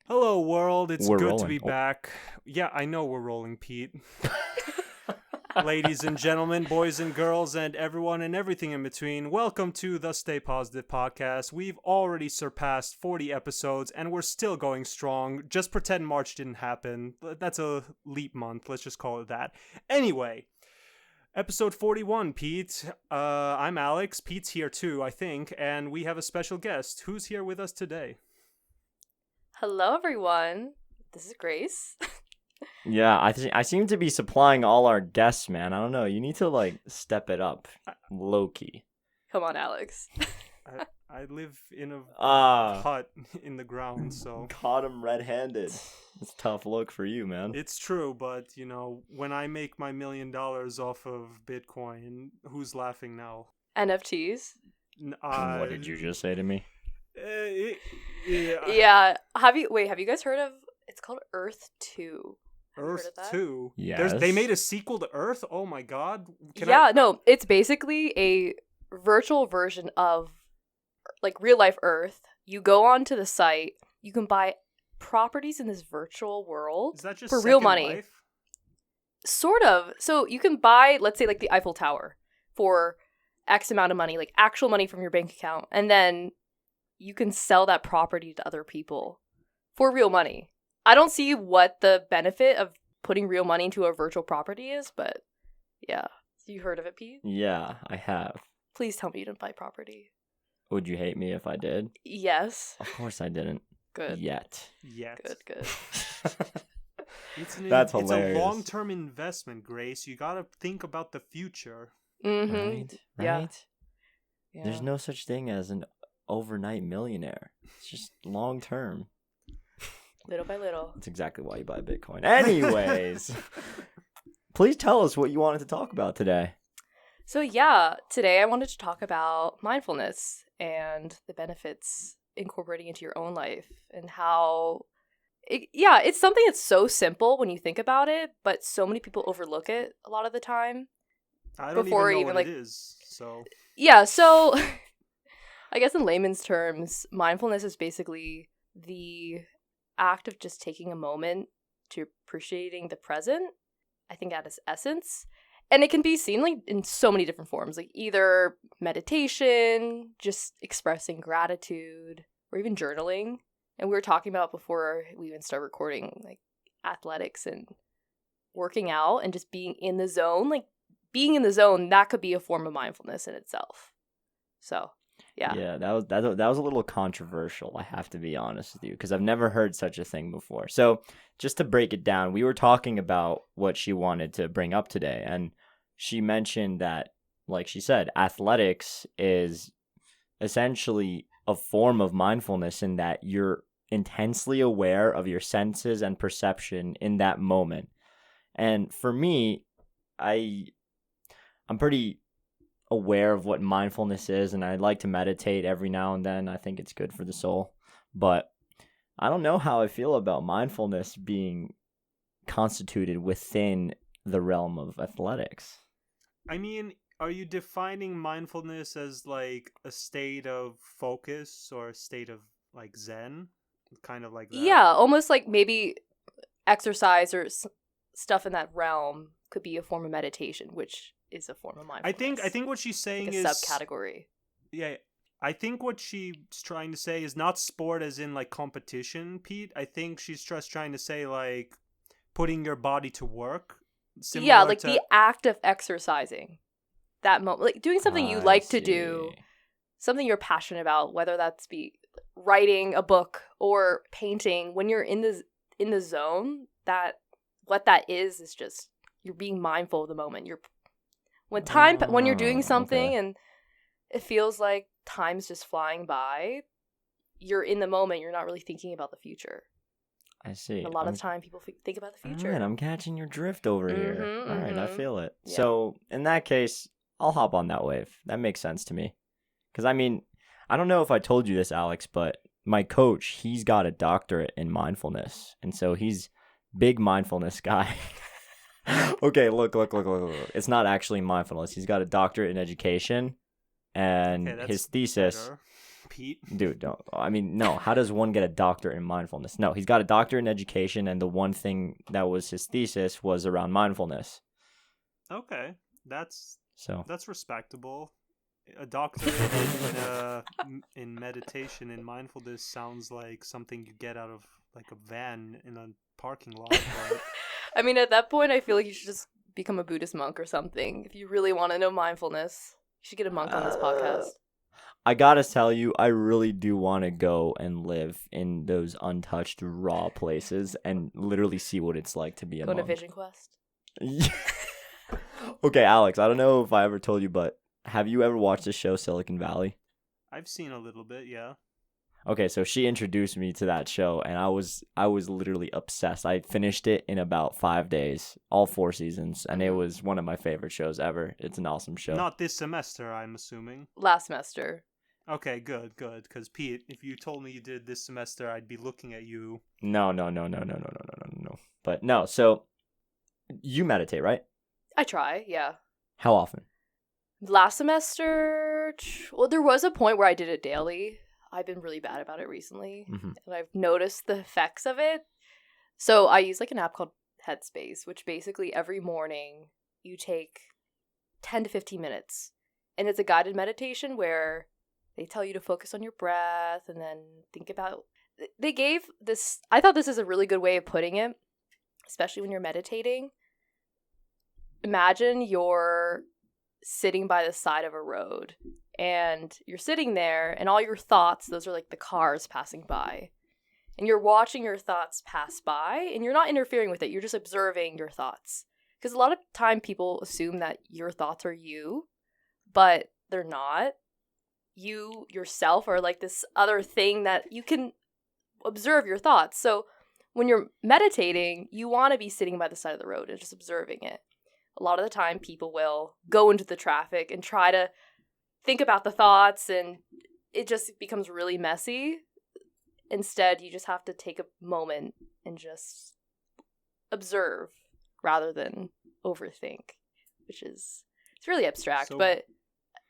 Hello, world. It's We're good to rolling. be back. Yeah, I know we're rolling, Pete. Ladies and gentlemen, boys and girls, and everyone and everything in between, welcome to the Stay Positive podcast. We've already surpassed 40 episodes, and we're still going strong. Just pretend March didn't happen. That's a leap month. Let's just call it that. Anyway, episode 41, Pete. I'm Alex. Pete's here too, I think, and we have a special guest. Who's here with us today? Hello, everyone. This is Grace. Yeah, I seem to be supplying all our guests, man. I don't know. You need to step it up, low key. Come on, Alex. I live in a Ah, hut in the ground, so caught him red-handed. It's a tough look for you, man. it's true. But when I make my $1 million off of Bitcoin, who's laughing now? NFTs. What did you just say to me? Yeah. Yeah. Have you guys heard of? It's called Earth 2. Have you heard Earth of that? 2. Yes. They made a sequel to Earth. Oh my God. No. It's basically a virtual version of real life Earth. You go onto the site. You can buy properties in this virtual world Is that just for real Second money. Life? Sort of. So you can buy, let's say, the Eiffel Tower for X amount of money, actual money from your bank account, and then you can sell that property to other people for real money. I don't see what the benefit of putting real money into a virtual property is, but yeah. You heard of it, Pete? Yeah, I have. Please tell me you didn't buy property. Would you hate me if I did? Yes. Of course I didn't. Good. Yet. Good. That's It's hilarious. a long-term investment, Grace. You gotta think about the future. Mm-hmm. Right? Yeah. Yeah. There's no such thing as an overnight millionaire. It's just long term. Little by little. That's exactly why you buy Bitcoin. Anyways, please tell us what you wanted to talk about today. So yeah, today I wanted to talk about mindfulness and the benefits incorporating into your own life and how it's something that's so simple when you think about it, but so many people overlook it a lot of the time. I don't Before even know even, what it is. So Yeah, so I guess in layman's terms, mindfulness is basically the act of just taking a moment to appreciating the present. I think at its essence. And it can be seen in so many different forms, either meditation, just expressing gratitude, or even journaling. And we were talking about before we even start recording, athletics and working out and just being in the zone. Being in the zone, that could be a form of mindfulness in itself. So, yeah. Yeah, that was a little controversial, I have to be honest with you, because I've never heard such a thing before. So, just to break it down, we were talking about what she wanted to bring up today, and she mentioned that, like she said, athletics is essentially a form of mindfulness in that you're intensely aware of your senses and perception in that moment. And for me, I'm pretty aware of what mindfulness is, and I like to meditate every now and then. I think it's good for the soul. But I don't know how I feel about mindfulness being constituted within the realm of athletics. I mean, are you defining mindfulness as a state of focus or a state of Zen? Kind of like that? Yeah, almost maybe exercise or stuff in that realm could be a form of meditation, which is a form of mindfulness. I think what she's saying a is subcategory. Yeah, I think what she's trying to say is not sport as in competition, Pete. I think she's just trying to say putting your body to work. Yeah, the act of exercising. That moment, doing something you like to do, something you're passionate about, whether that's be writing a book or painting. When you're in the zone, what that is just you're being mindful of the moment. When you're doing something and it feels like time's just flying by, you're in the moment. You're not really thinking about the future. I see. And a lot of the time, people think about the future. All right, I'm catching your drift over here. All right, I feel it. Yeah. So in that case, I'll hop on that wave. That makes sense to me. Because, I mean, I don't know if I told you this, Alex, but my coach, he's got a doctorate in mindfulness. And so he's big mindfulness guy. Okay, look. It's not actually mindfulness. He's got a doctorate in education. And Okay, that's his thesis... better. Pete. Dude, don't. I mean, no. How does one get a doctorate in mindfulness? No, he's got a doctorate in education, and the one thing that was his thesis was around mindfulness. Okay, that's So respectable. A doctorate in meditation and mindfulness sounds like something you get out of like a van in a parking lot. But... I mean, at that point, I feel like you should just become a Buddhist monk or something. If you really want to know mindfulness, you should get a monk on this podcast. I gotta tell you, I really do want to go and live in those untouched, raw places and literally see what it's like to be a Go to monk. Vision Quest. Okay, Alex, I don't know if I ever told you, but have you ever watched the show Silicon Valley? I've seen a little bit, yeah. Okay, so she introduced me to that show, and I was literally obsessed. I finished it in about 5 days, all 4 seasons, and it was one of my favorite shows ever. It's an awesome show. Not this semester, I'm assuming. Last semester. Okay, good. Because Pete, if you told me you did this semester, I'd be looking at you. No. But no, so you meditate, right? I try, yeah. How often? Last semester, well, there was a point where I did it daily. I've been really bad about it recently, and I've noticed the effects of it. So I use like an app called Headspace, which basically every morning you take 10 to 15 minutes, and it's a guided meditation where they tell you to focus on your breath and then think about... They gave this... I thought this is a really good way of putting it, especially when you're meditating. Imagine you're sitting by the side of a road and you're sitting there and all your thoughts, those are like the cars passing by. And you're watching your thoughts pass by and you're not interfering with it. You're just observing your thoughts. Because a lot of time people assume that your thoughts are you, but they're not. You yourself are like this other thing that you can observe your thoughts. So when you're meditating, you want to be sitting by the side of the road and just observing it. A lot of the time people will go into the traffic and try to think about the thoughts and it just becomes really messy. Instead, you just have to take a moment and just observe rather than overthink, which is, it's really abstract, but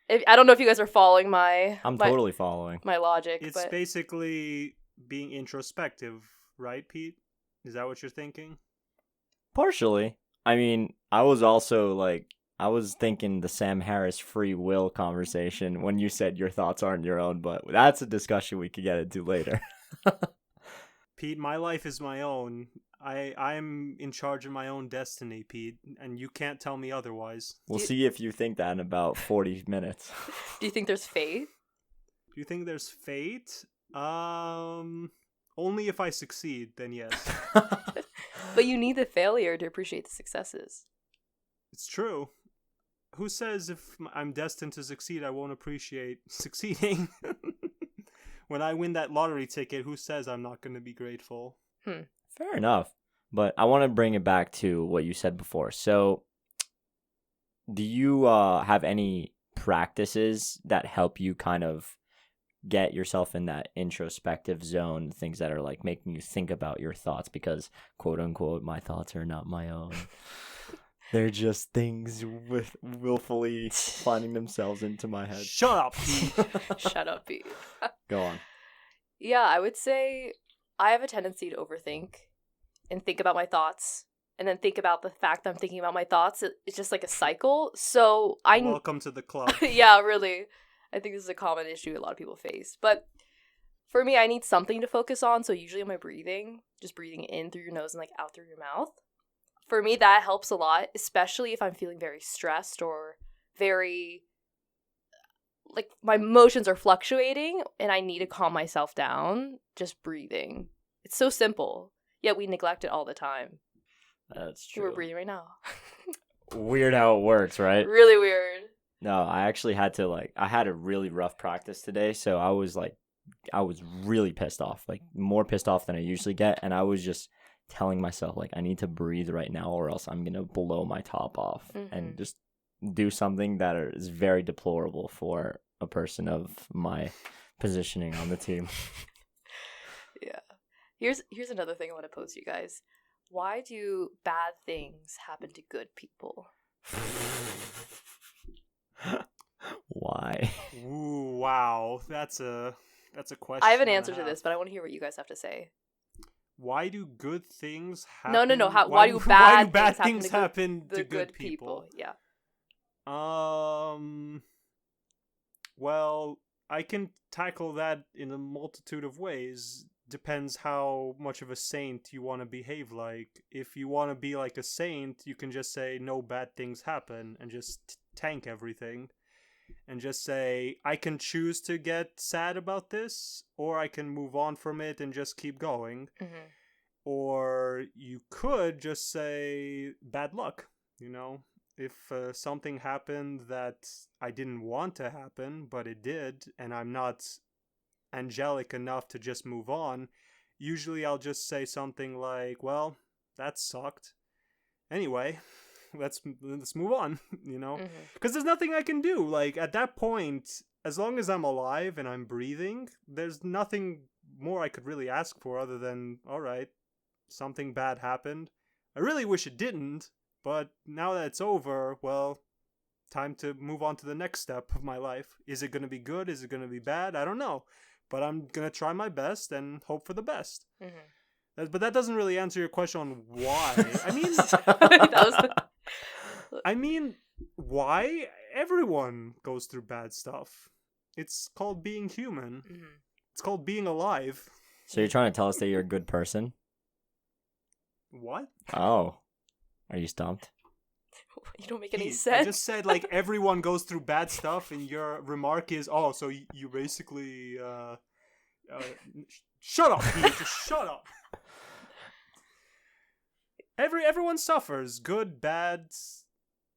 I don't know if you guys are following I'm totally following my logic. It's basically being introspective, right, Pete? Is that what you're thinking? Partially. I mean, I was thinking the Sam Harris free will conversation when you said your thoughts aren't your own, but that's a discussion we could get into later. Pete, my life is my own. I'm in charge of my own destiny, Pete, and you can't tell me otherwise. We'll see if you think that in about 40 minutes. Do you think there's fate? Do you think there's fate? Only if I succeed, then yes. But you need the failure to appreciate the successes. It's true. Who says if I'm destined to succeed, I won't appreciate succeeding? When I win that lottery ticket, who says I'm not going to be grateful? Fair enough. But I want to bring it back to what you said before. So, do you have any practices that help you kind of get yourself in that introspective zone, things that are like making you think about your thoughts? Because, quote unquote, my thoughts are not my own. They're just things with willfully finding themselves into my head. Shut up, Pete. Shut up, Pete. Go on. Yeah, I would say I have a tendency to overthink and think about my thoughts and then think about the fact that I'm thinking about my thoughts. It's just like a cycle. So Welcome to the club. Yeah, really. I think this is a common issue a lot of people face. But for me, I need something to focus on. So usually my breathing, just breathing in through your nose and like out through your mouth. For me, that helps a lot, especially if I'm feeling very stressed or very, like, my emotions are fluctuating and I need to calm myself down. Just breathing. It's so simple, yet we neglect it all the time. That's true. We're breathing right now. Weird how it works, right? Really weird. No, I actually had to, I had a really rough practice today, so I was really pissed off, more pissed off than I usually get, and I was just telling myself, I need to breathe right now or else I'm going to blow my top off and just do something that is very deplorable for a person of my positioning on the team. Yeah. Here's another thing I want to pose to you guys. Why do bad things happen to good people? Why? Ooh, wow. That's a That's a question. I have an answer to this, but I want to hear what you guys have to say. Why do good things happen? No. Why do bad things happen to good people? Yeah. Well, I can tackle that in a multitude of ways. Depends how much of a saint you want to behave like. If you want to be like a saint, you can just say no bad things happen and just tank everything. And just say, I can choose to get sad about this, or I can move on from it and just keep going. Mm-hmm. Or you could just say, bad luck, If something happened that I didn't want to happen, but it did, and I'm not angelic enough to just move on, usually I'll just say something like, well, that sucked. Anyway, let's move on, because there's nothing I can do. Like, at that point, as long as I'm alive and I'm breathing, there's nothing more I could really ask for other than, all right, something bad happened. I really wish it didn't, but now that it's over, well, time to move on to the next step of my life. Is it going to be good? Is it going to be bad? I don't know, but I'm going to try my best and hope for the best. But that doesn't really answer your question on why. I mean, why? Everyone goes through bad stuff. It's called being human. It's called being alive. So you're trying to tell us that you're a good person? What? Oh. Are you stumped? You don't make any sense. I just said, like, everyone goes through bad stuff, and your remark is, oh, so you basically, shut up, Pete, just shut up. Everyone suffers. Good, bad,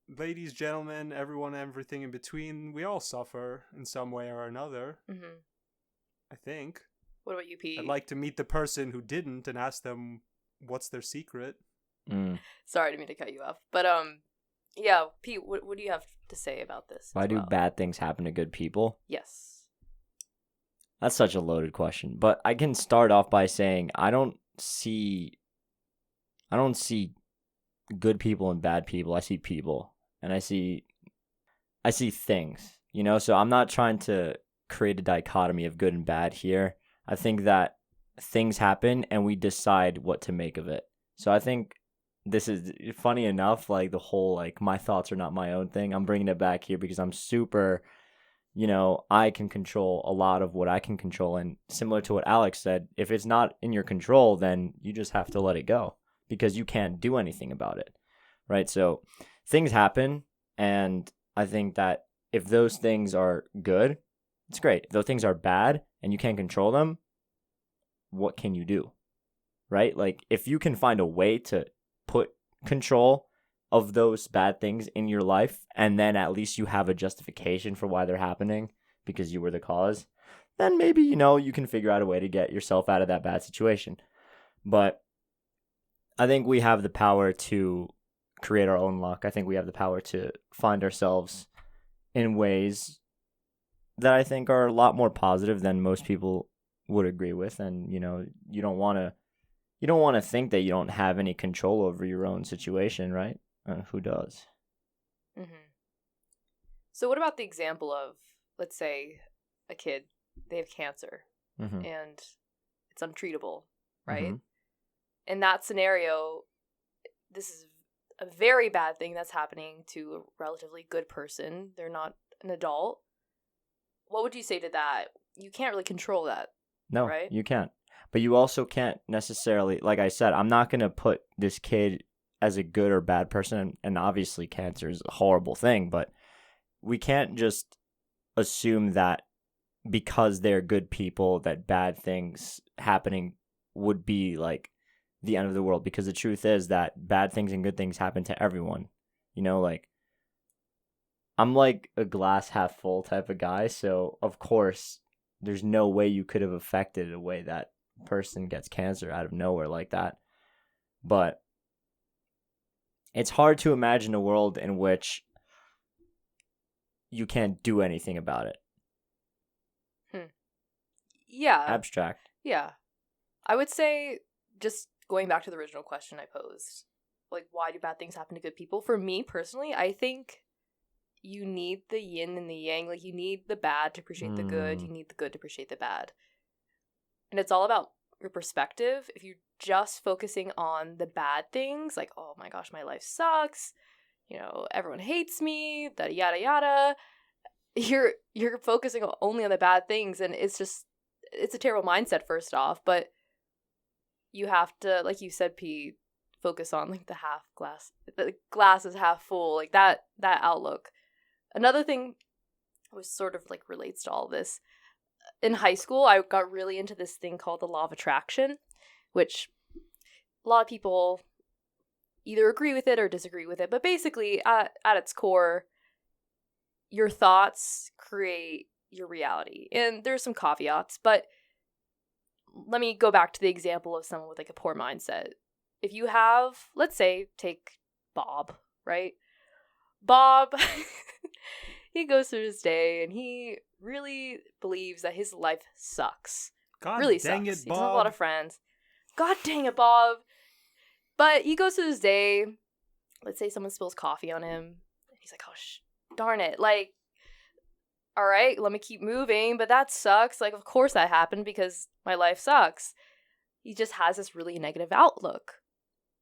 ladies, gentlemen, everyone, everything in between. We all suffer in some way or another. I think. What about you, Pete? I'd like to meet the person who didn't and ask them what's their secret. Sorry, I didn't mean to cut you off. But, yeah, Pete, what do you have to say about this? Why do bad things happen to good people? Yes. That's such a loaded question. But I can start off by saying I don't see good people and bad people. I see people. And I see things. So I'm not trying to create a dichotomy of good and bad here. I think that things happen and we decide what to make of it. So I think this is funny enough, like the whole, like, my thoughts are not my own thing. I'm bringing it back here because I'm super, I can control a lot of what I can control. And similar to what Alex said, if it's not in your control, then you just have to let it go because you can't do anything about it, right? So things happen, and I think that if those things are good, it's great. If those things are bad and you can't control them, what can you do, right? Like, if you can find a way to put control of those bad things in your life, and then at least you have a justification for why they're happening because you were the cause, then maybe, you can figure out a way to get yourself out of that bad situation. But I think we have the power to create our own luck. I think we have the power to find ourselves in ways that I think are a lot more positive than most people would agree with. And, you don't want to think that you don't have any control over your own situation, right? Who does? So what about the example of, let's say, a kid, they have cancer and it's untreatable, right? In that scenario, this is a very bad thing that's happening to a relatively good person. They're not an adult. What would you say to that? You can't really control that. No, right? You can't. But you also can't necessarily, like I said, I'm not going to put this kid as a good or bad person. And obviously cancer is a horrible thing, but we can't just assume that because they're good people that bad things happening would be like the end of the world. Because the truth is that bad things and good things happen to everyone. Like, I'm like a glass half full type of guy. So of course there's no way you could have affected a way that person gets cancer out of nowhere like that. But it's hard to imagine a world in which you can't do anything about it. Yeah. Abstract. Yeah. I would say, just going back to the original question I posed, like, why do bad things happen to good people? For me personally, I think you need the yin and the yang. Like, you need the bad to appreciate the good. You need the good to appreciate the bad. And it's all about your perspective. If you're just focusing on the bad things, like, oh my gosh, my life sucks, everyone hates me, yada yada, you're focusing only on the bad things, and it's a terrible mindset, first off. But you have to, like you said, P, focus on like the glass is half full, like that outlook. Another thing was sort of like relates to all this. In high school, I got really into this thing called the law of attraction, which a lot of people either agree with it or disagree with it. But basically, at its core, your thoughts create your reality. And there's some caveats, but let me go back to the example of someone with like a poor mindset. If you have, let's say, take Bob, right? Bob, he goes through his day and he really believes that his life sucks. God really dang sucks. it, He doesn't have a Bob. lot of friends. God dang it, Bob. But he goes through his day. Let's say someone spills coffee on him. And he's like, oh, darn it. Like, all right, let me keep moving. But that sucks. Like, of course that happened because my life sucks. He just has this really negative outlook.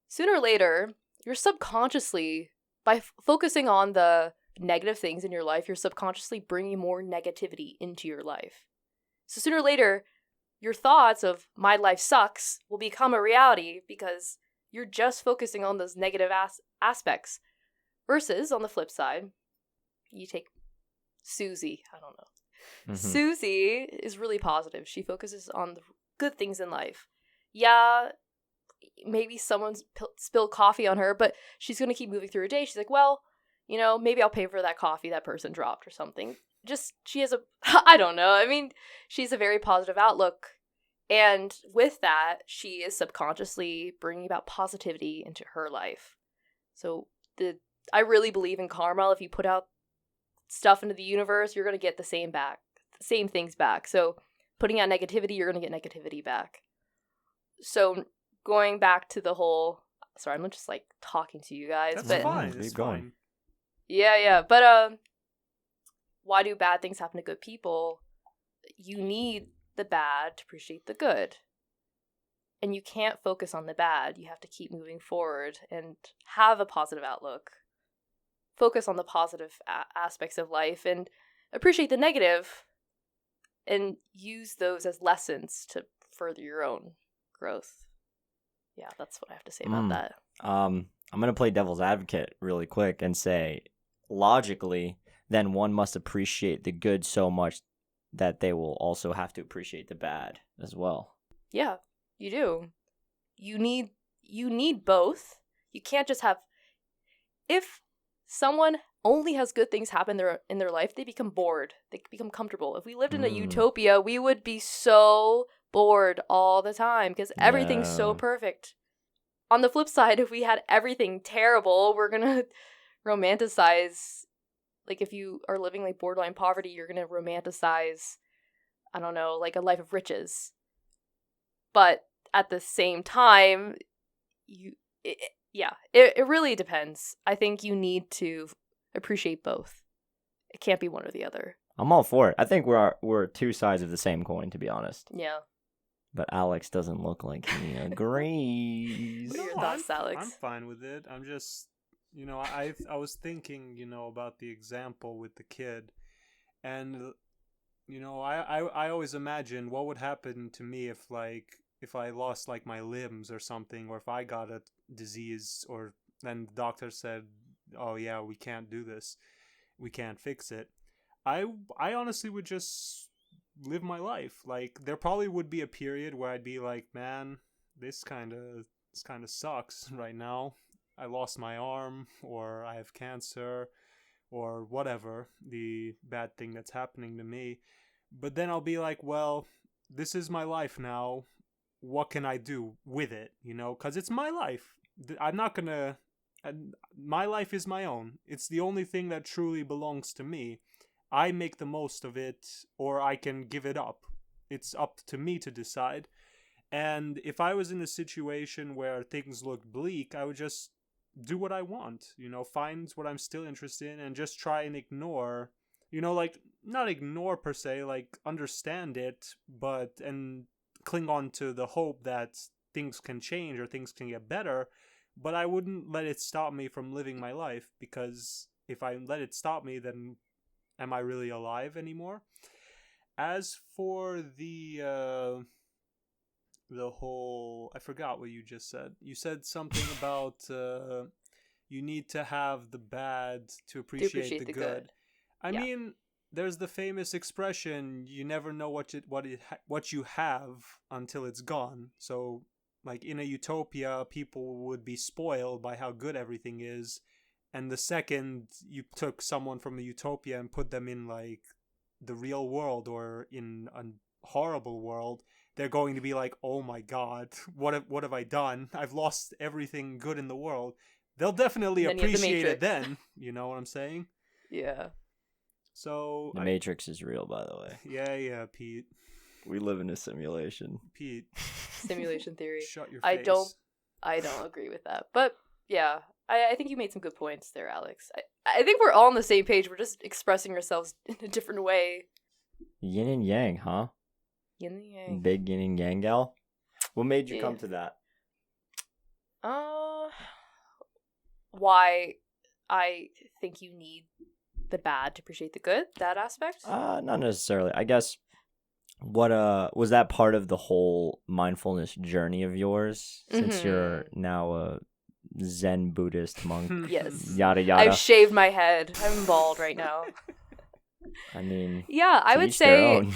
Sooner or later, you're subconsciously, by focusing on the negative things in your life, you're subconsciously bringing more negativity into your life. So sooner or later, your thoughts of my life sucks will become a reality because you're just focusing on those negative aspects. Versus, on the flip side, you take Susie. I don't know. Mm-hmm. Susie is really positive. She focuses on the good things in life. Yeah, maybe someone's spilled coffee on her, but she's going to keep moving through her day. She's like, well, maybe I'll pay for that coffee that person dropped or something. Just, she has I don't know. I mean, she's a very positive outlook. And with that, she is subconsciously bringing about positivity into her life. So I really believe in karma. If you put out stuff into the universe, you're going to get the same things back. So putting out negativity, you're going to get negativity back. So going back to the whole, sorry, I'm just like talking to you guys. That's but fine. Keep It's going. fine. Yeah. But why do bad things happen to good people? You need the bad to appreciate the good. And you can't focus on the bad. You have to keep moving forward and have a positive outlook. Focus on the positive aspects of life and appreciate the negative and use those as lessons to further your own growth. Yeah, that's what I have to say about that. I'm going to play devil's advocate really quick and say, logically, then one must appreciate the good so much that they will also have to appreciate the bad as well. Yeah, you do. You need both. You can't just have. If someone only has good things happen in their life, they become bored. They become comfortable. If we lived in a utopia, we would be so bored all the time because everything's so perfect. On the flip side, if we had everything terrible, we're gonna romanticize. Like, if you are living like borderline poverty, you're gonna romanticize, I don't know, like a life of riches. But at the same time, it really depends. I think you need to appreciate both. It can't be one or the other. I'm all for it. I think we're two sides of the same coin, to be honest. Yeah. But Alex doesn't look like he agrees. What are your thoughts, Alex? I'm fine with it. I'm just, I was thinking, about the example with the kid, and I always imagine what would happen to me if I lost like my limbs or something, or if I got a disease, or then the doctor said, oh yeah, we can't do this, we can't fix it. I honestly would just live my life. Like, there probably would be a period where I'd be like, man, this kind of sucks right now. I lost my arm, or I have cancer, or whatever the bad thing that's happening to me. But then I'll be like, well, this is my life now. What can I do with it? Because it's my life. I'm not gonna. My life is my own. It's the only thing that truly belongs to me. I make the most of it, or I can give it up. It's up to me to decide. And if I was in a situation where things looked bleak, I would just do what I want, find what I'm still interested in and just try and ignore, like not ignore per se, like understand it, and cling on to the hope that things can change or things can get better. But I wouldn't let it stop me from living my life, because if I let it stop me, then am I really alive anymore? As for the whole, I forgot what you just said. You said something about you need to have the bad to appreciate the good. I mean, there's the famous expression, you never know what you have until it's gone. So like in a utopia, people would be spoiled by how good everything is, and the second you took someone from a utopia and put them in like the real world or in a horrible world, they're going to be like, oh my god, what have I done? I've lost everything good in the world. They'll definitely appreciate it then. You know what I'm saying? Yeah. So the Matrix is real, by the way. Yeah, Pete. We live in a simulation. Pete. Simulation theory. Shut your face. I don't agree with that. But yeah, I think you made some good points there, Alex. I think we're all on the same page. We're just expressing ourselves in a different way. Yin and yang, huh? Yin and yang. Big yin and yang gal. What made you come to that? Why I think you need the bad to appreciate the good, that aspect? Not necessarily. I guess what was that part of the whole mindfulness journey of yours, since you're now a Zen Buddhist monk? Yes. Yada yada. I've shaved my head. I'm bald right now. I mean, yeah, I would say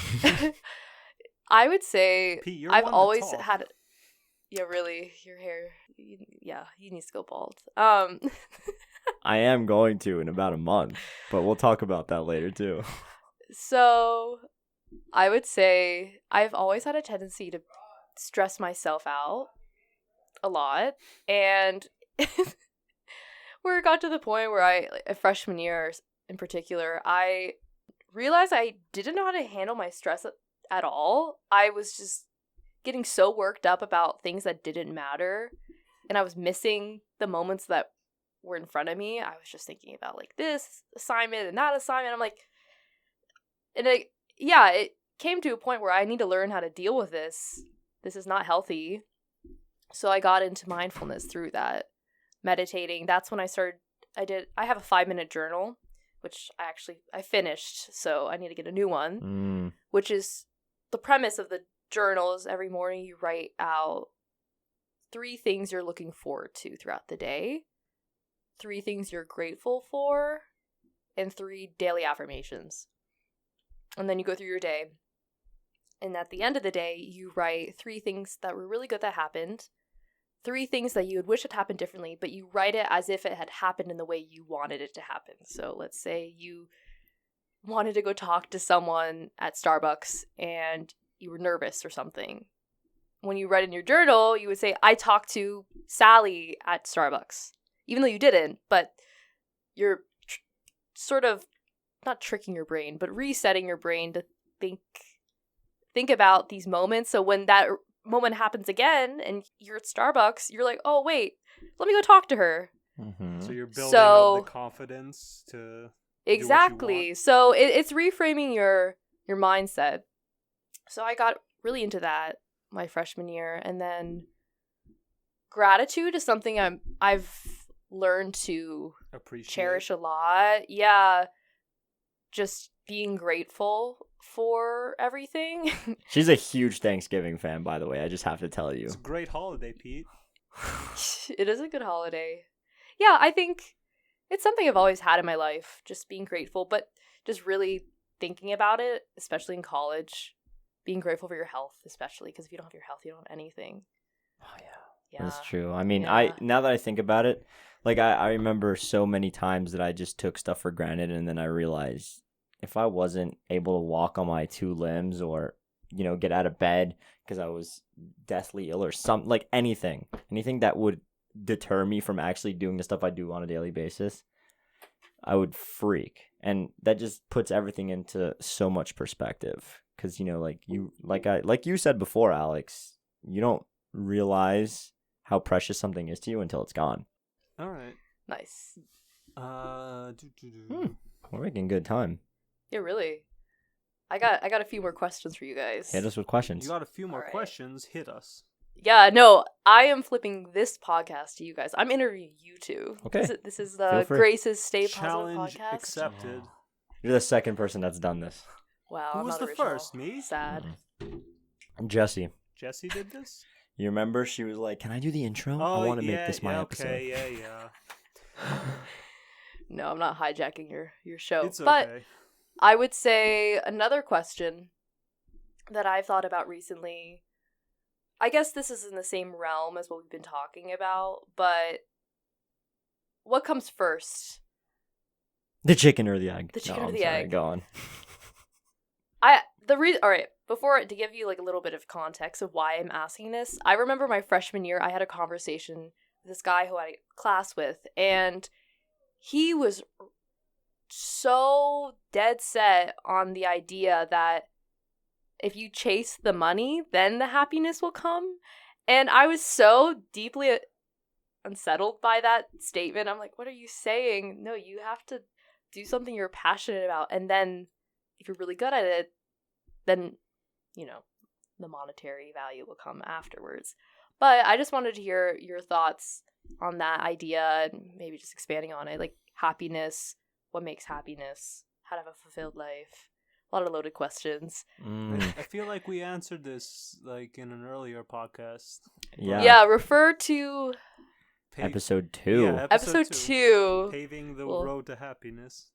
I would say Pete, I've always had it. Yeah, really, your hair. Yeah, he needs to go bald. I am going to in about a month, but we'll talk about that later too. So, I would say I've always had a tendency to stress myself out a lot, and where it got to the point where a freshman year in particular, I realized I didn't know how to handle my stress at all. I was just getting so worked up about things that didn't matter, and I was missing the moments that were in front of me. I was just thinking about like this assignment and that assignment. I'm like, and it came to a point where I need to learn how to deal with this. This is not healthy. So I got into mindfulness through that, meditating. That's when I have a 5-minute journal, which I finished, so I need to get a new one, which is the premise of the journal is every morning you write out 3 things you're looking forward to throughout the day, 3 things you're grateful for, and 3 daily affirmations. And then you go through your day. And at the end of the day, you write 3 things that were really good that happened, 3 things that you would wish had happened differently, but you write it as if it had happened in the way you wanted it to happen. So let's say you wanted to go talk to someone at Starbucks and you were nervous or something. When you write in your journal, you would say, I talked to Sally at Starbucks. Even though you didn't, but you're sort of not tricking your brain, but resetting your brain to think about these moments. So when that moment happens again and you're at Starbucks, you're like, oh, wait, let me go talk to her. Mm-hmm. So you're building up the confidence to exactly. do what you want. So it's reframing your mindset. So I got really into that my freshman year, and then gratitude is something I've learned to cherish a lot. Yeah, just being grateful for everything. She's a huge Thanksgiving fan, by the way. I just have to tell you. It's a great holiday, Pete. It is a good holiday. Yeah, I think it's something I've always had in my life, just being grateful, but just really thinking about it, especially in college, being grateful for your health, especially because if you don't have your health, you don't have anything. Oh, yeah. That's true. I mean, now that I think about it, like I remember so many times that I just took stuff for granted, and then I realized if I wasn't able to walk on my 2 limbs or, get out of bed because I was deathly ill or something, like anything that would deter me from actually doing the stuff I do on a daily basis, I would freak. And that just puts everything into so much perspective. Because, like you said before, Alex, you don't realize how precious something is to you until it's gone. All right. Nice. We're making good time. Yeah, really. I got a few more questions for you guys. Hit us with questions. You got a few more All right. questions. Hit us. Yeah, no, I am flipping this podcast to you guys. I'm interviewing you two. Okay. This is Feel the free. Grace's Stay Positive Challenge podcast. accepted. You're the second person that's done this. Wow, Who I'm was not the original. first? Me? Sad. Jesse. Jesse did this? You remember she was like, "Can I do the intro? Oh, I want to yeah, make this my yeah, episode." Okay, yeah. No, I'm not hijacking your show. It's But okay. I would say another question that I've thought about recently. I guess this is in the same realm as what we've been talking about, but what comes first? The chicken or the egg? The chicken or I'm the sorry, egg? Go on. All right, before to give you like a little bit of context of why I'm asking this, I remember my freshman year I had a conversation with this guy who I had class with, and he was so dead set on the idea that if you chase the money, then the happiness will come. And I was so deeply unsettled by that statement. I'm like, what are you saying? No, you have to do something you're passionate about, and then if you're really good at it, then, you know, the monetary value will come afterwards. But I just wanted to hear your thoughts on that idea and maybe just expanding on it. Like happiness, what makes happiness, how to have a fulfilled life. A lot of loaded questions. I feel like we answered this like in an earlier podcast. Yeah. Yeah, refer to Episode 2. Yeah, episode 2. Paving the Well- road to happiness.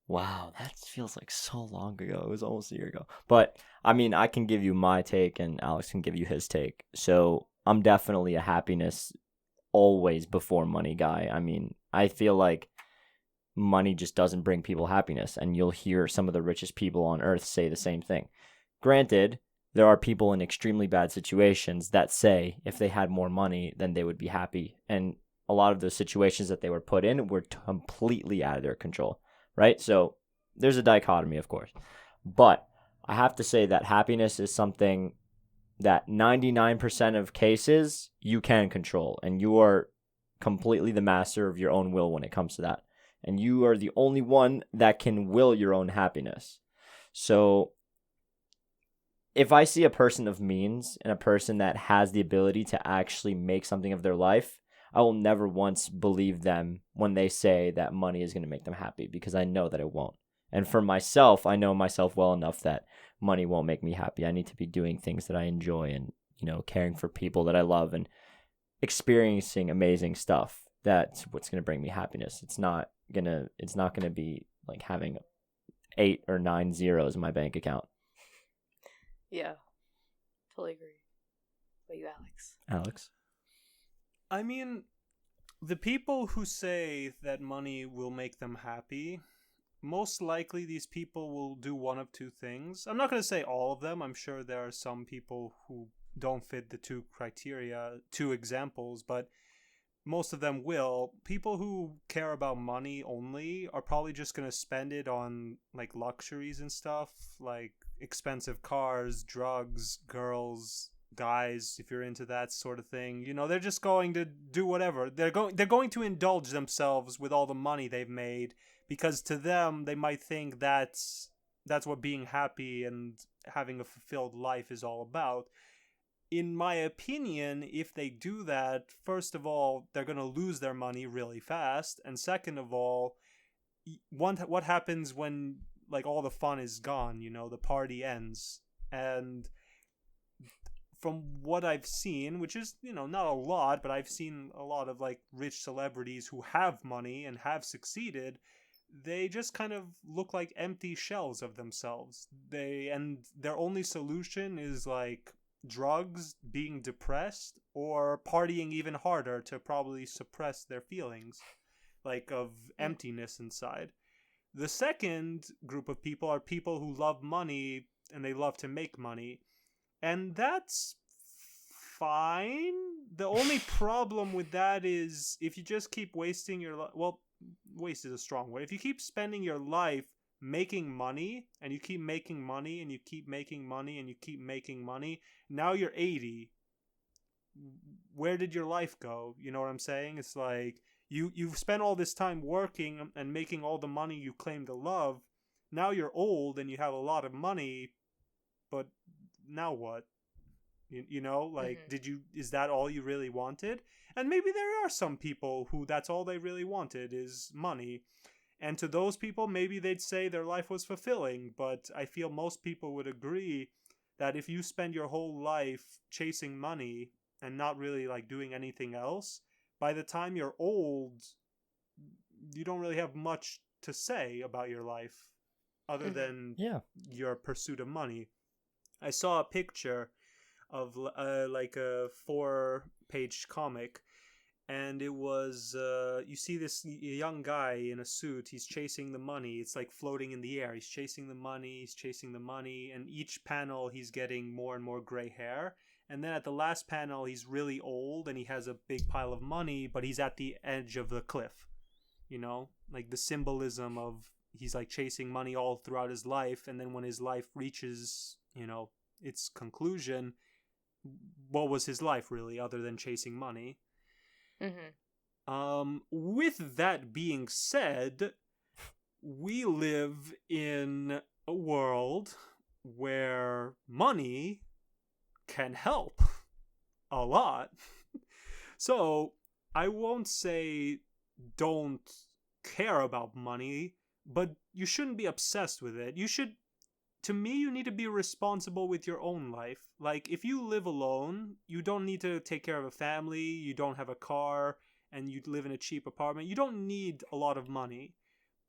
Wow, that feels like so long ago. It was almost a year ago. But, I mean, I can give you my take and Alex can give you his take. So, I'm definitely a happiness always before money guy. I mean, I feel like money just doesn't bring people happiness. And you'll hear some of the richest people on earth say the same thing. Granted, there are people in extremely bad situations that say if they had more money, then they would be happy. And a lot of the situations that they were put in were completely out of their control. Right? So there's a dichotomy, of course. But I have to say that happiness is something that 99% of cases you can control. And you are completely the master of your own will when it comes to that. And you are the only one that can will your own happiness. So if I see a person of means and a person that has the ability to actually make something of their life, I will never once believe them when they say that money is going to make them happy, because I know that it won't. And for myself, I know myself well enough that money won't make me happy. I need to be doing things that I enjoy and, you know, caring for people that I love and experiencing amazing stuff. That's what's going to bring me happiness. It's not going to be like having 8 or 9 zeros in my bank account. Yeah, totally agree. What about you, Alex? Alex? I mean, the people who say that money will make them happy, most likely these people will do one of two things. I'm not going to say all of them. I'm sure there are some people who don't fit the two examples, but most of them will. People who care about money only are probably just going to spend it on like luxuries and stuff, like expensive cars, drugs, girls, guys, if you're into that sort of thing. You know, they're just going to do whatever. They're going to indulge themselves with all the money they've made, because to them they might think that's what being happy and having a fulfilled life is all about. In my opinion, if they do that, first of all, they're going to lose their money really fast, and second of all, what happens when like all the fun is gone, you know, the party ends. And from what I've seen, which is, you know, not a lot, but I've seen a lot of like rich celebrities who have money and have succeeded, they just kind of look like empty shells of themselves. And their only solution is like drugs, being depressed, or partying even harder to probably suppress their feelings like of emptiness inside. The second group of people are people who love money and they love to make money. And that's fine. The only problem with that is if you just keep wasting your life. Well, waste is a strong word. If you keep spending your life making money, and you keep making money, and you keep making money, and you keep making money, now you're 80. Where did your life go? You know what I'm saying? It's like You've spent all this time working and making all the money you claim to love. Now you're old and you have a lot of money, but now what? You know, like, is that all you really wanted? And maybe there are some people who that's all they really wanted is money. And to those people, maybe they'd say their life was fulfilling. But I feel most people would agree that if you spend your whole life chasing money and not really like doing anything else, by the time you're old, you don't really have much to say about your life other than your pursuit of money. I saw a picture of like a 4-page comic, and it was you see this young guy in a suit. He's chasing the money. It's like floating in the air. He's chasing the money, and each panel he's getting more and more gray hair. And then at the last panel, he's really old and he has a big pile of money, but he's at the edge of the cliff. You know, like the symbolism of he's like chasing money all throughout his life, and then when his life reaches, you know, its conclusion, what was his life really other than chasing money? With that being said, we live in a world where money can help a lot. So I won't say don't care about money, but you shouldn't be obsessed with it. To me, you need to be responsible with your own life. Like, if you live alone, you don't need to take care of a family, you don't have a car, and you live in a cheap apartment. You don't need a lot of money.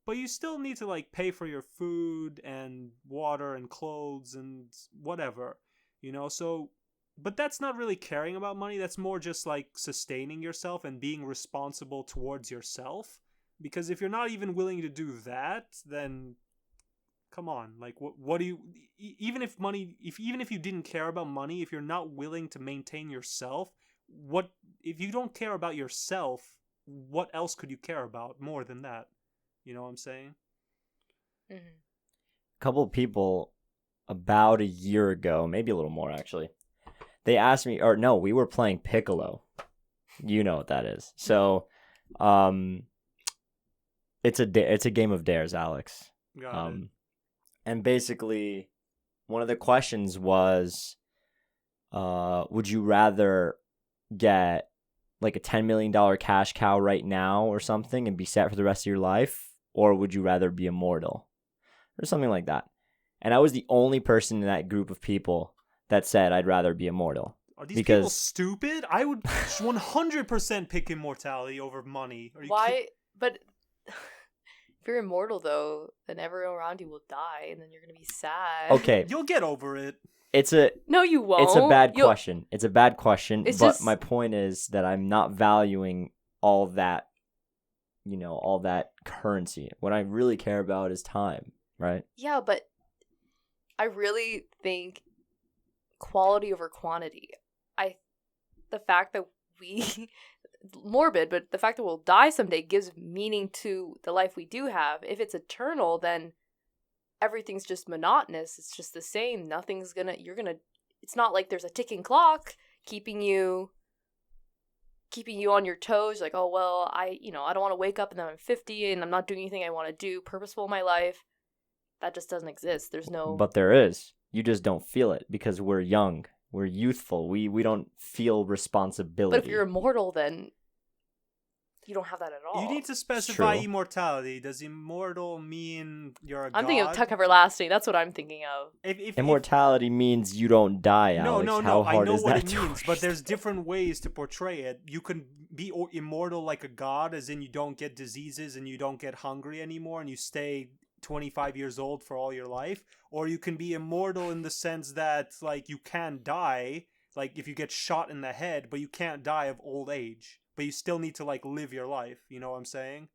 But you still need to, like, pay for your food and water and clothes and whatever, you know? So, but that's not really caring about money. That's more just, like, sustaining yourself and being responsible towards yourself. Because if you're not even willing to do that, then come on, like what do you, even if you didn't care about money, if you're not willing to maintain yourself, if you don't care about yourself, what else could you care about more than that? You know what I'm saying? A couple of people about a year ago, maybe a little more actually, they asked me, or no, we were playing Piccolo. You know what that is. So it's a game of dares, Alex. Got it. And basically, one of the questions was, would you rather get like a $10 million cash cow right now or something and be set for the rest of your life? Or would you rather be immortal? Or something like that. And I was the only person in that group of people that said I'd rather be immortal. Are these people stupid? I would 100% pick immortality over money. Why? But... If you're immortal, though, then everyone around you will die, and then you're gonna be sad. Okay, you'll get over it. No, you won't. It's a bad question. It's a bad question. But my point is that I'm not valuing all that, you know, all that currency. What I really care about is time, right? Yeah, but I really think quality over quantity. The fact that we morbid, but the fact that we'll die someday gives meaning to the life we do have. If it's eternal, then everything's just monotonous. It's just the same. It's not like there's a ticking clock keeping you on your toes. Like, oh, well, I don't want to wake up and then I'm 50 and I'm not doing anything I want to do purposeful in my life. That just doesn't exist. There's no... But there is. You just don't feel it because we're young. We're youthful. We don't feel responsibility. But if you're immortal, then you don't have that at all. You need to specify immortality. Does immortal mean you're a god? I'm thinking of Tuck Everlasting. That's what I'm thinking of. Immortality means you don't die, Alex. No. How hard I know is what that it means, but there's different ways to portray it. You can be immortal like a god, as in you don't get diseases and you don't get hungry anymore and you stay 25 years old for all your life. Or you can be immortal in the sense that, like, you can die, like if you get shot in the head, but you can't die of old age. But you still need to, like, live your life. You know what I'm saying?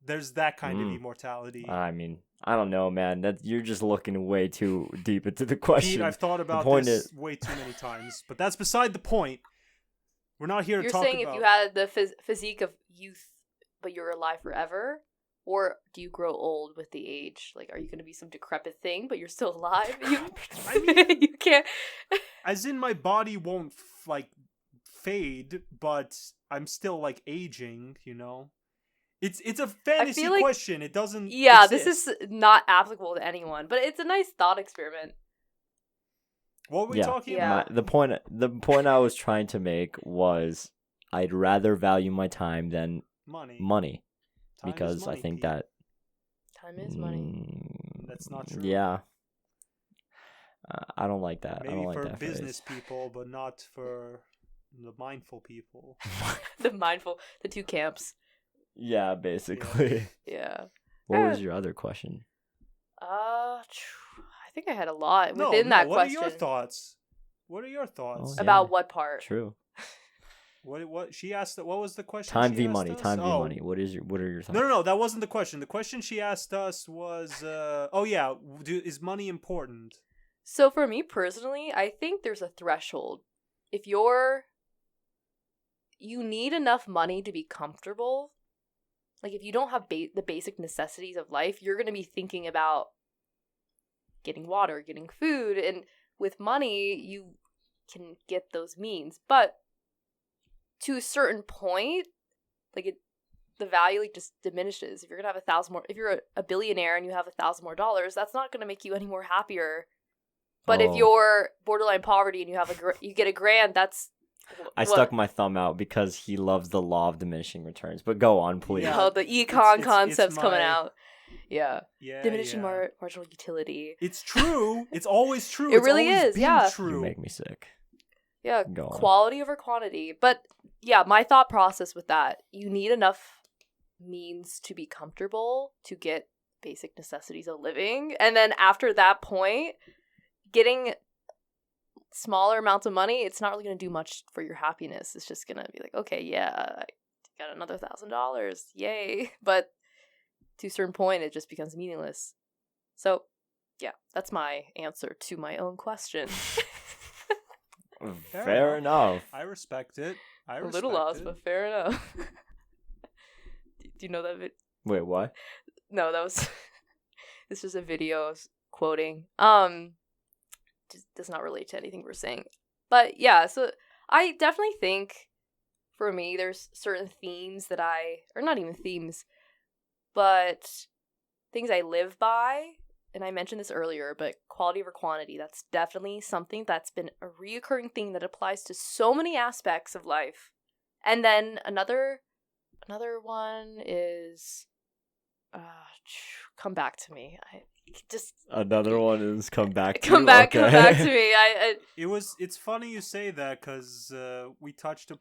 There's that kind of immortality. I mean, I don't know, man. You're just looking way too deep into the question. Pete, I've thought about this way too many times. But that's beside the point. We're not here to talk about... You're saying if you had the physique of youth, but you're alive forever? Or do you grow old with the age? Like, are you going to be some decrepit thing, but you're still alive? I mean... You can't... As in, my body won't, fade, but I'm still, like, aging, you know? It's a fantasy like- question. It doesn't. Yeah, exist. this is not applicable to anyone, but it's a nice thought experiment. What were we Yeah. talking Yeah. about? The point I was trying to make was I'd rather value my time than Money. money Time is because money, I think Pete. that Time is money. That's not true. Yeah. I don't like that. I Maybe don't like for that business phrase. people, but not for the mindful people. The two camps. Yeah, basically. Yeah. What was your other question? I think I had a lot within that what question. are your thoughts? What are your thoughts? Oh, yeah. About what part? True. What she asked? What was the question? Time she v asked money. us? Time v Oh. money. What are your thoughts? No, that wasn't the question. The question she asked us was, is money important? So for me personally, I think there's a threshold. If you need enough money to be comfortable, like if you don't have the basic necessities of life, you're going to be thinking about getting water, getting food, and with money, you can get those means. But to a certain point, the value just diminishes. If you're going to have 1,000 more, if you're a billionaire and you have $1,000 more, that's not going to make you any more happier. But if you're borderline poverty and you get $1,000, that's I stuck my thumb out because he loves the law of diminishing returns. But go on, please. Yeah. The econ It's concepts coming my- out. Yeah. Yeah, Diminishing yeah. marginal utility. It's true. It's always true. It It's really always is, been yeah. True. You make me sick. Yeah. Go on. Quality over quantity. But yeah, my thought process with that, you need enough means to be comfortable to get basic necessities of living. And then after that point, getting smaller amounts of money, it's not really going to do much for your happiness. It's just going to be like, okay, yeah, I got another $1,000. Yay. But to a certain point, it just becomes meaningless. So, yeah, that's my answer to my own question. Fair enough. I respect it. A little lost, but fair enough. Do you know that? Wait, what? No, that was. It's just a video quoting. Just does not relate to anything we're saying. But yeah, so I definitely think for me, there's certain themes that or not even themes, but things I live by. And I mentioned this earlier, but quality over quantity, that's definitely something that's been a reoccurring thing that applies to so many aspects of life. And then another one is come back to me. Another one is come back to come you? back Okay. to me. It's funny you say that because we touched.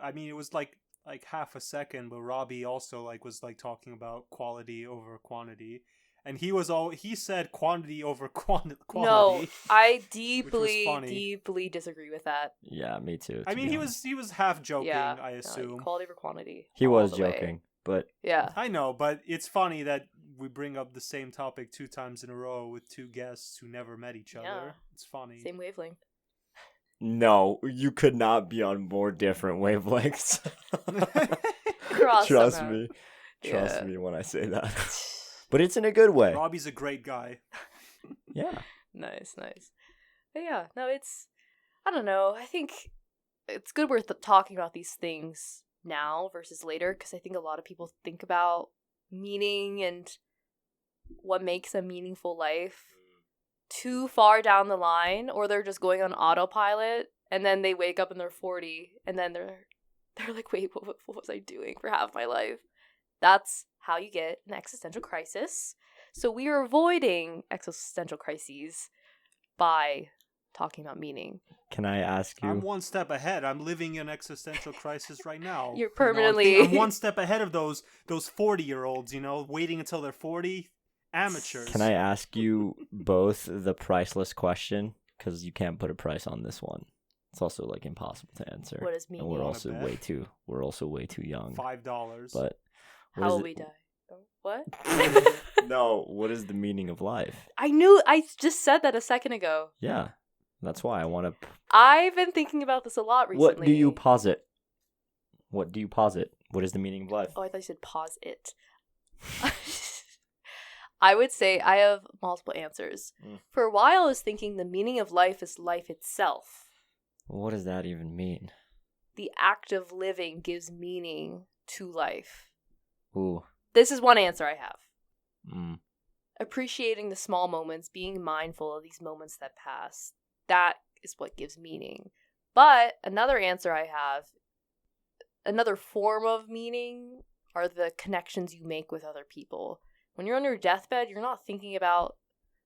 I mean, it was like half a second, but Robbie also was talking about quality over quantity, and he said quantity over quantity. No, I funny. deeply disagree with that. Yeah, me too. I mean, he was half joking. Yeah, I assume quality over quantity. He all was the way. joking, but Yeah. I know, but it's funny that we bring up the same topic 2 times in a row with 2 guests who never met each other. Yeah. It's funny. Same wavelength. no, you could not be on more different wavelengths. Cross Trust somehow. me. Trust Yeah. me when I say that. But it's in a good way. Robbie's a great guy. Yeah. Nice. But yeah, no, I don't know. I think it's good we're talking about these things now versus later, because I think a lot of people think about meaning and what makes a meaningful life too far down the line, or they're just going on autopilot, and then they wake up and they're 40, and then they're like, wait, what was I doing for half my life? That's how you get an existential crisis. So we are avoiding existential crises by talking about meaning. Can I ask you? I'm one step ahead. I'm living an existential crisis right now. You're You know, permanently- I'm one step ahead of those 40-year-olds, waiting until they're 40. Amateurs. Can I ask you both the priceless question? Because you can't put a price on this one. It's also impossible to answer. What is And meaning? we're Wanna also bet? way too young. $5. But How will we die? What? No, what is the meaning of life? I just said that a second ago. Yeah, that's why I want to. I've been thinking about this a lot recently. What do you posit? What do you posit? What is the meaning of life? Oh, I thought you said pause it. I would say I have multiple answers. For a while, I was thinking the meaning of life is life itself. What does that even mean? The act of living gives meaning to life. Ooh. This is one answer I have. Mm. Appreciating the small moments, being mindful of these moments that pass. That is what gives meaning. But another answer I have, another form of meaning, are the connections you make with other people. When you're on your deathbed, you're not thinking about,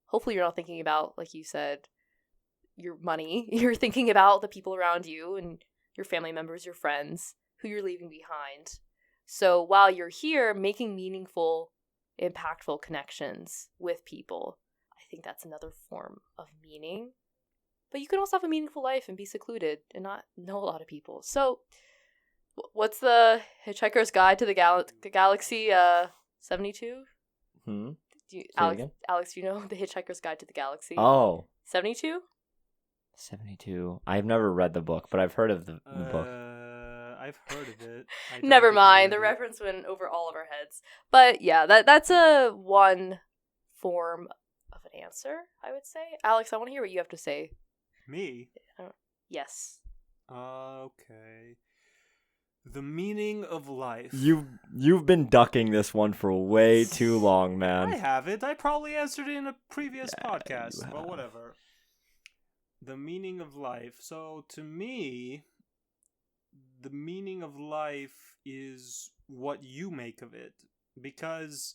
hopefully you're not thinking about, like you said, your money. You're thinking about the people around you and your family members, your friends, who you're leaving behind. So while you're here making meaningful, impactful connections with people, I think that's another form of meaning. But you can also have a meaningful life and be secluded and not know a lot of people. So what's the Hitchhiker's Guide to the Galaxy 72? Hmm? Alex, do you know the Hitchhiker's Guide to the Galaxy? Oh. 72? 72. I've never read the book, but I've heard of the book. I've heard of it. Never mind. The reference went over all of our heads. But yeah, that's a one form of an answer, I would say. Alex, I want to hear what you have to say. Me? Yes. Okay. The meaning of life. You've been ducking this one for way too long, man. I haven't. I probably answered it in a previous podcast, but whatever. The meaning of life. So to me, the meaning of life is what you make of it. Because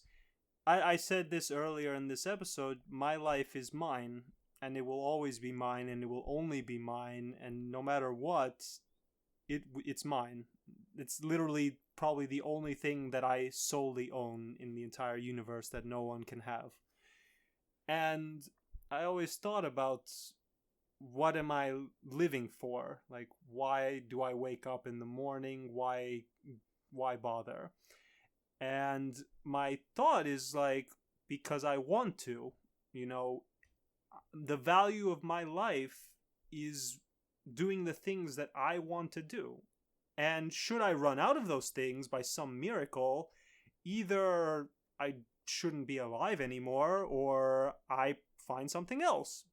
I said this earlier in this episode, my life is mine, and it will always be mine, and it will only be mine, and no matter what, it's mine. It's literally probably the only thing that I solely own in the entire universe that no one can have. And I always thought about, what am I living for? Like, why do I wake up in the morning? Why bother? And my thought is like, because I want to, the value of my life is doing the things that I want to do. And should I run out of those things by some miracle, either I shouldn't be alive anymore or I find something else.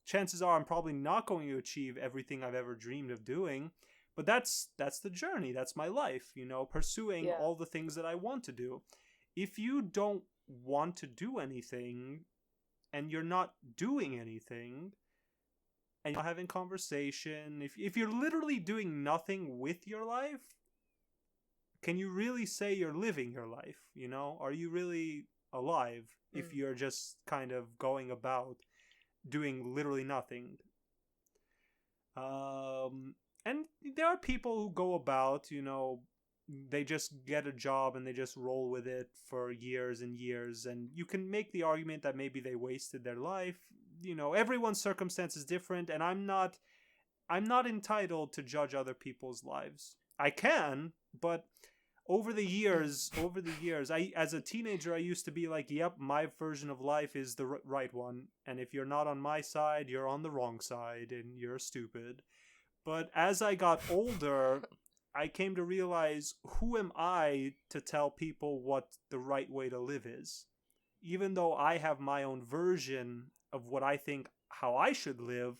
Chances are I'm probably not going to achieve everything I've ever dreamed of doing, but that's the journey. That's my life, pursuing all the things that I want to do. If you don't want to do anything and you're not doing anything and you're not having conversation, if you're literally doing nothing with your life, can you really say you're living your life? Are you really alive if you're just kind of going about doing literally nothing? And there are people who go about, they just get a job and they just roll with it for years and years, and you can make the argument that maybe they wasted their life. Everyone's circumstance is different, and I'm not entitled to judge other people's lives. I can, but over the years, as a teenager, I used to be like, yep, my version of life is the right one, and if you're not on my side, you're on the wrong side, and you're stupid. But as I got older, I came to realize, who am I to tell people what the right way to live is? Even though I have my own version of what I think how I should live,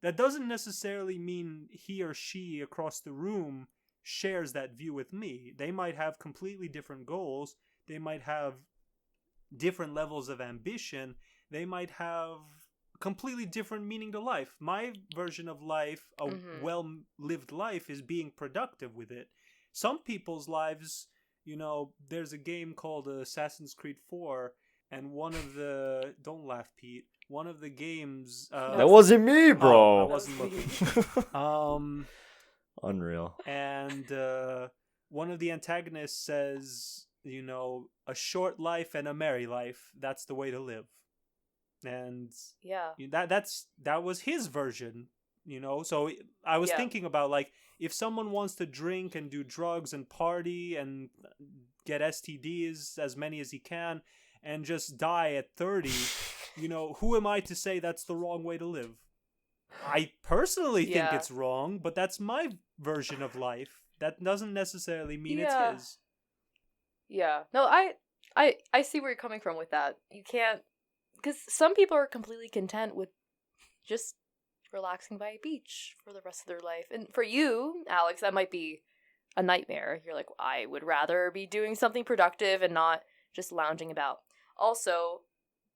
that doesn't necessarily mean he or she across the room shares that view with me. They might have completely different goals. They might have different levels of ambition. They might have completely different meaning to life. My version of life, a well-lived life, is being productive with it. Some people's lives, there's a game called Assassin's Creed 4, and one of the... Don't laugh, Pete. One of the games... that wasn't me, bro! I wasn't looking. Unreal. And one of the antagonists says, a short life and a merry life, that's the way to live. And that was his version, so I was thinking about, like, if someone wants to drink and do drugs and party and get STDs, as many as he can, and just die at 30, who am I to say that's the wrong way to live? I personally think it's wrong, but that's my version of life. That doesn't necessarily mean it's his. Yeah. No, I see where you're coming from with that. You can't... Because some people are completely content with just relaxing by a beach for the rest of their life. And for you, Alex, that might be a nightmare. You're like, I would rather be doing something productive and not just lounging about. Also,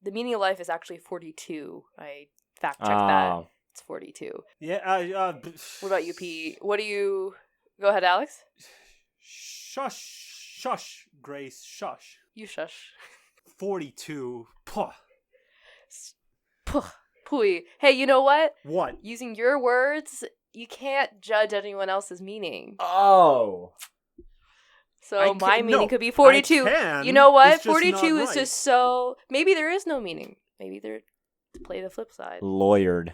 the meaning of life is actually 42. I fact checked that. It's 42. Yeah. What about you, P? What do you... Go ahead, Alex. Shush, Grace, shush. You shush. 42. Puh. Pooey. Hey, you know what? What? Using your words, you can't judge anyone else's meaning. Oh. So my meaning could be 42. You know what? 42 is just so... Maybe there is no meaning. Maybe they're to play the flip side. Lawyered.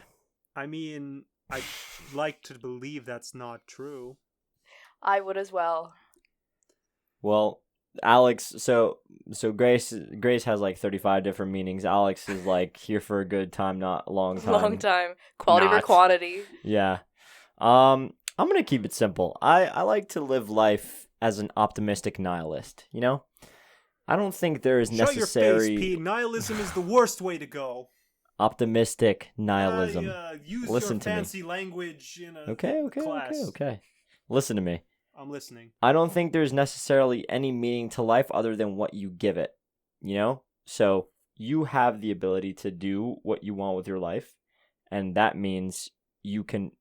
I mean, I'd like to believe that's not true. I would as well. Well, Alex, so Grace has like 35 different meanings. Alex is like here for a good time, not a long time. Long time. Quality over quantity. Yeah. I'm gonna keep it simple. I like to live life as an optimistic nihilist, you know? I don't think there is necessary... Shut your face, Pete. Nihilism is the worst way to go. Optimistic nihilism. Use Listen your to fancy language in a class. Okay. Listen to me. I'm listening. I don't think there's necessarily any meaning to life other than what you give it, you know? So you have the ability to do what you want with your life, and that means you can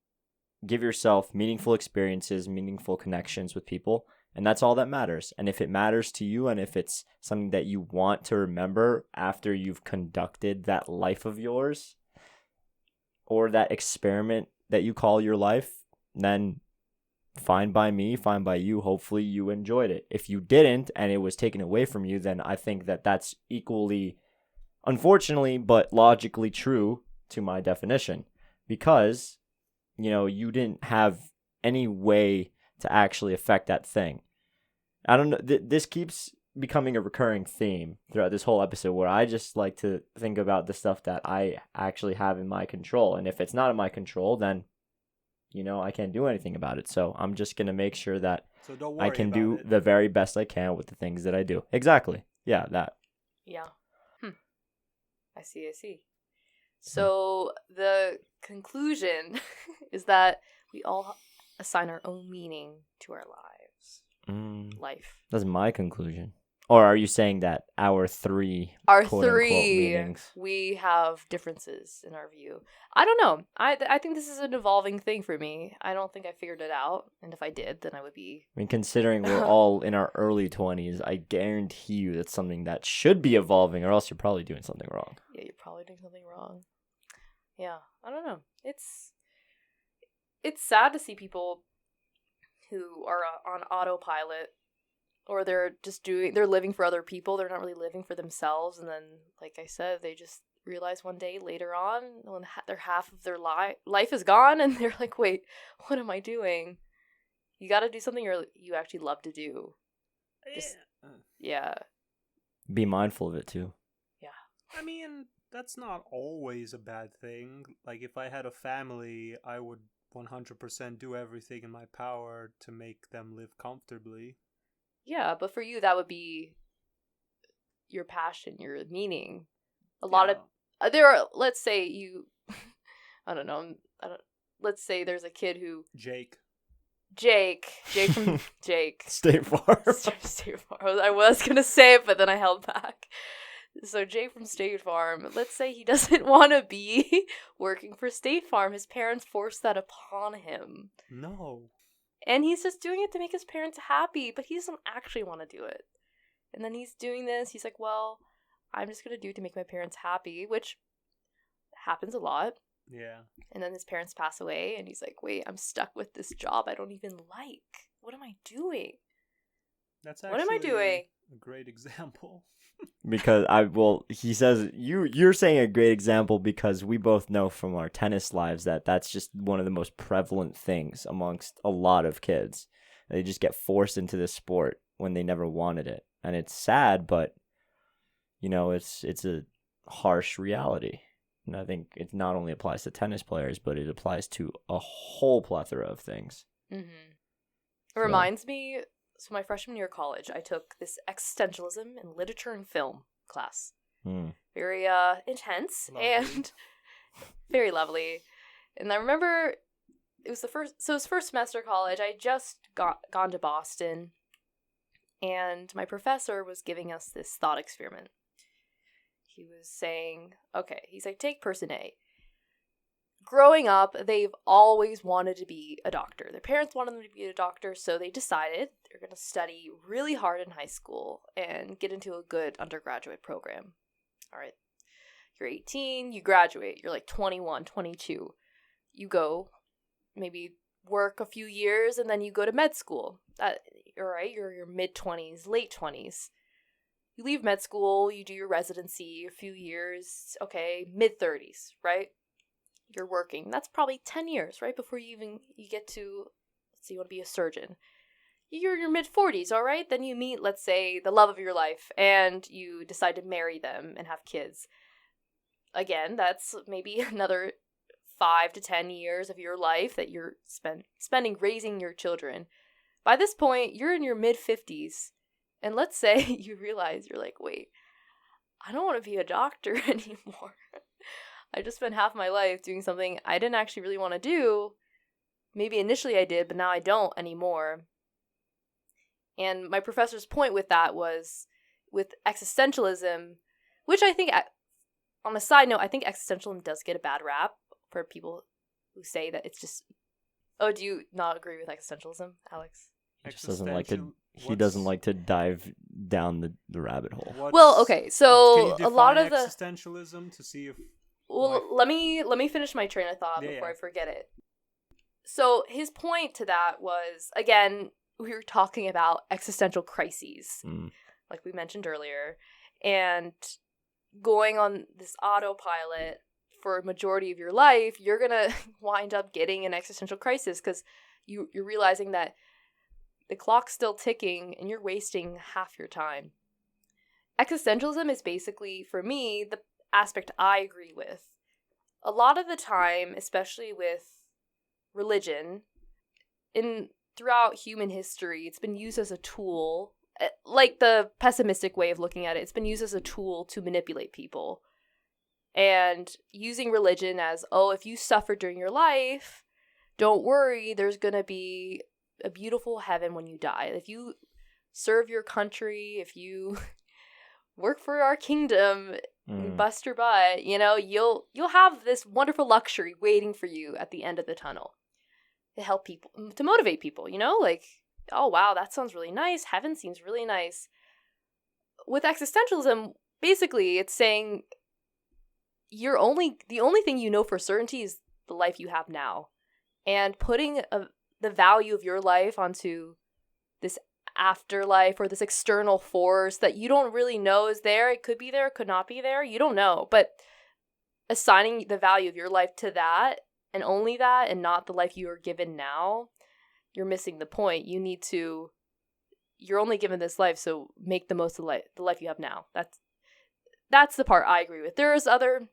give yourself meaningful experiences, meaningful connections with people, and that's all that matters. And if it matters to you, and if it's something that you want to remember after you've conducted that life of yours, or that experiment that you call your life, then fine by me, fine by you. Hopefully you enjoyed it. If you didn't and it was taken away from you, then I think that that's equally, unfortunately, but logically true to my definition, because, you know, you didn't have any way to actually affect that thing. I don't know. This keeps becoming a recurring theme throughout this whole episode, where I just like to think about the stuff that I actually have in my control. And if it's not in my control, then, you know, I can't do anything about it. So I'm just going to make sure that I can do the very best I can with the things that I do. Exactly. Yeah, that. Yeah. I see. So the conclusion is that we all assign our own meaning to our lives. Life. That's my conclusion. Or are you saying that our three meanings? We have differences in our view. I don't know. I think this is an evolving thing for me. I don't think I figured it out. And if I did, then I would be... I mean, considering we're all in our early 20s, I guarantee you that's something that should be evolving, or else you're probably doing something wrong. Yeah, you're probably doing something wrong. Yeah, I don't know. It's sad to see people who are on autopilot, or they're living for other people. They're not really living for themselves. And then, like I said, they just realize one day later on, when their half of their life is gone, and they're like, wait, what am I doing? You got to do something you actually love to do. Yeah. Be mindful of it too. Yeah. I mean, that's not always a bad thing. Like, if I had a family, I would 100% do everything in my power to make them live comfortably. Yeah, but for you, that would be your passion, your meaning. A lot of let's say you, let's say there's a kid who... Jake from Jake. State Farm. State Farm. I was going to say it, but then I held back. So Jake from State Farm, let's say he doesn't want to be working for State Farm. His parents forced that upon him. No. And he's just doing it to make his parents happy, but he doesn't actually want to do it. And then he's doing this. He's like, well, I'm just going to do it to make my parents happy, which happens a lot. Yeah. And then his parents pass away, and he's like, wait, I'm stuck with this job I don't even like. What am I doing? That's actually what am I doing? A great example. Because he says you're saying a great example because we both know from our tennis lives that that's just one of the most prevalent things amongst a lot of kids. They just get forced into this sport when they never wanted it, and it's sad, but you know, it's a harsh reality. And I think it not only applies to tennis players, but it applies to a whole plethora of things. Mm-hmm. It reminds me. So my freshman year of college, I took this existentialism and literature and film class. Very intense. Lovely. And very lovely. And I remember it was first semester of college. I just gone to Boston, and my professor was giving us this thought experiment. He was saying, okay, he's like, take person A. Growing up, they've always wanted to be a doctor. Their parents wanted them to be a doctor, so they decided they're going to study really hard in high school and get into a good undergraduate program. All right, you're 18, you graduate, you're like 21, 22. You go, maybe work a few years, and then you go to med school. All right, you're your mid-20s, late 20s. You leave med school, you do your residency, a few years, okay, mid-30s, right? You're working. That's probably 10 years, right? Before you get to, let's say you want to be a surgeon. You're in your mid-40s, all right? Then you meet, let's say, the love of your life, and you decide to marry them and have kids. Again, that's maybe another 5 to 10 years of your life that you're spending raising your children. By this point, you're in your mid-50s, and let's say you realize you're like, wait, I don't want to be a doctor anymore. I just spent half my life doing something I didn't actually really want to do. Maybe initially I did, but now I don't anymore. And my professor's point with that was with existentialism, which I think, on a side note, I think existentialism does get a bad rap for people who say that it's just... Oh, do you not agree with existentialism, Alex? He just doesn't like to dive down the rabbit hole. Well, okay, so can you a lot of existentialism to see if... Well, let me finish my train of thought before I forget it. So his point to that was, again, we were talking about existential crises, like we mentioned earlier, and going on this autopilot for a majority of your life, you're gonna wind up getting an existential crisis because you're realizing that the clock's still ticking and you're wasting half your time. Existentialism is basically, for me, the aspect I agree with. A lot of the time, especially with religion, throughout human history, it's been used as a tool, like the pessimistic way of looking at it, it's been used as a tool to manipulate people. And using religion as, oh, if you suffer during your life, don't worry, there's going to be a beautiful heaven when you die. If you serve your country, if you work for our kingdom, bust your butt, you'll have this wonderful luxury waiting for you at the end of the tunnel to help people, to motivate people, like, oh wow, that sounds really nice, heaven seems really nice. With existentialism, basically it's saying the only thing you know for certainty is the life you have now, and putting the value of your life onto this afterlife or this external force that you don't really know is there. It could be there, it could not be there, you don't know, but assigning the value of your life to that and only that, and not the life you are given now, you're missing the point. You're only given this life, so make the most of the life you have now. That's the part I agree with. There's other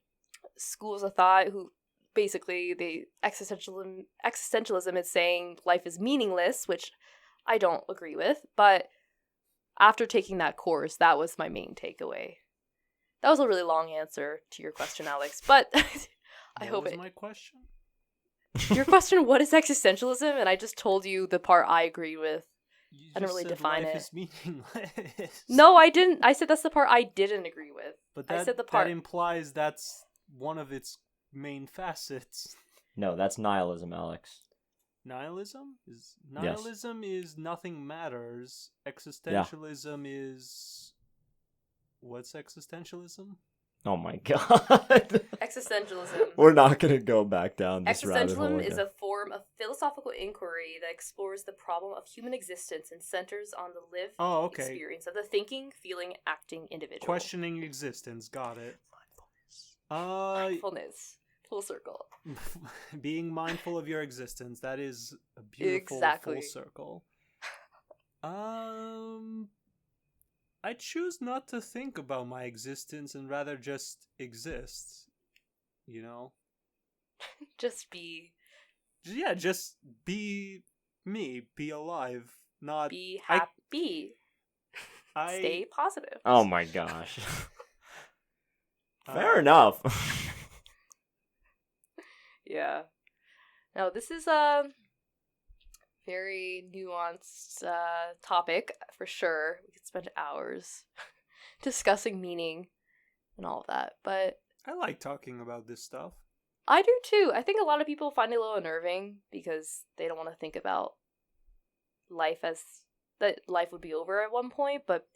schools of thought who basically existentialism is saying life is meaningless, which I don't agree with, but after taking that course, that was my main takeaway. That was a really long answer to your question, Alex, but I hope What was my question? Your question, what is existentialism? And I just told you the part I agree with. I don't really define life it. Is meaningless. No, I didn't. I said that's the part I didn't agree with. But I said the part that implies that's one of its main facets. No, that's nihilism, Alex. Nihilism is nothing matters. Existentialism is... What's existentialism? Oh my god. Existentialism. We're not going to go back down this rabbit hole. Existentialism is a form of philosophical inquiry that explores the problem of human existence and centers on the lived experience of the thinking, feeling, acting individual. Questioning existence. Got it. Mindfulness. Full circle. Being mindful of your existence. That is a beautiful full circle. I choose not to think about my existence and rather just exist. Just be. Yeah, just be me. Be alive. Not be happy. Stay positive. Oh my gosh. Fair enough. Yeah. Now, this is a very nuanced topic for sure. We could spend hours discussing meaning and all of that, but I like talking about this stuff. I do too. I think a lot of people find it a little unnerving because they don't want to think about life as that life would be over at one point, but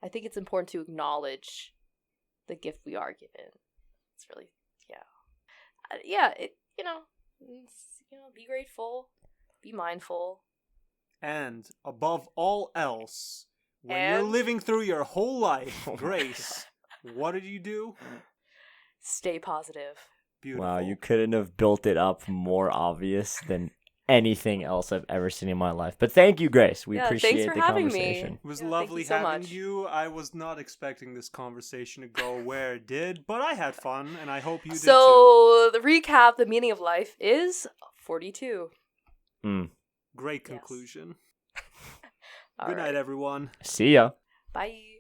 I think it's important to acknowledge the gift we are given. It's really, be grateful, be mindful. And above all else, when you're living through your whole life, Grace, what did you do? Stay positive. Beautiful. Wow, you couldn't have built it up more obvious than anything else I've ever seen in my life. But thank you, Grace. We appreciate thanks for the having conversation. me. It was Yeah, lovely thank you so having much. you. I was not expecting this conversation to go where it did, but I had fun, and I hope you did too. So, the recap, the meaning of life is 42. Great conclusion. All Good night, right. everyone. See ya. Bye.